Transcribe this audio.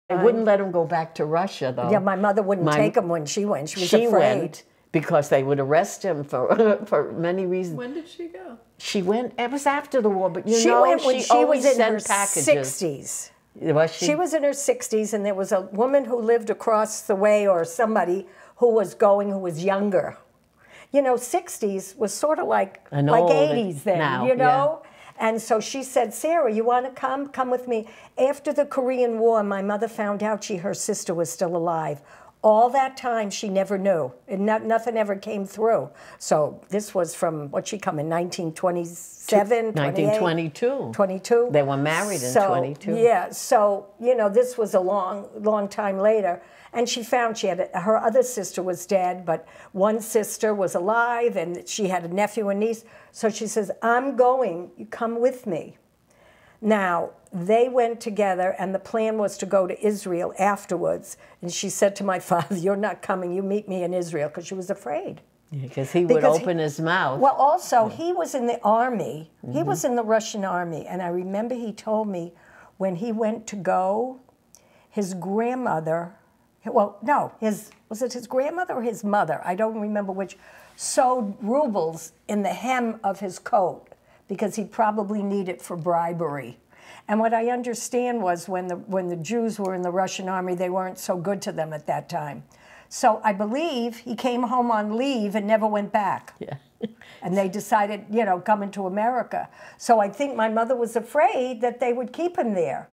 They wouldn't let him go back to Russia, though. Yeah, my mother wouldn't take him when she went. She was afraid. Went because they would arrest him for many reasons. When did she go? She went, it was after the war, but you she know, went when she was in her packages. 60s. Was she? She was in her 60s, and there was a woman who lived across the way, or somebody who was going, who was younger. You know, 60s was sort of like 80s then, now, you know? Yeah. And so she said, Sarah, you want to come? Come with me. After the Korean War, my mother found out her sister was still alive. All that time, she never knew. And nothing ever came through. So this was from, what'd she come in, 1927, 1922. 22. They were married in 22. Yeah, so, you know, this was a long time later. And she found her other sister was dead, but one sister was alive, and she had a nephew and niece. So she says, I'm going, you come with me. Now, they went together, and the plan was to go to Israel afterwards. And she said to my father, you're not coming, you meet me in Israel, because she was afraid. Yeah, because he would open his mouth. Well, also, he was in the army. Mm-hmm. He was in the Russian army. And I remember he told me when he went to go, his grandmother, well, no, was it his grandmother or his mother? I don't remember which, sewed rubles in the hem of his coat because he probably needed it for bribery. And what I understand was when the Jews were in the Russian army, they weren't so good to them at that time. So I believe he came home on leave and never went back. Yeah. And they decided, you know, coming to America. So I think my mother was afraid that they would keep him there.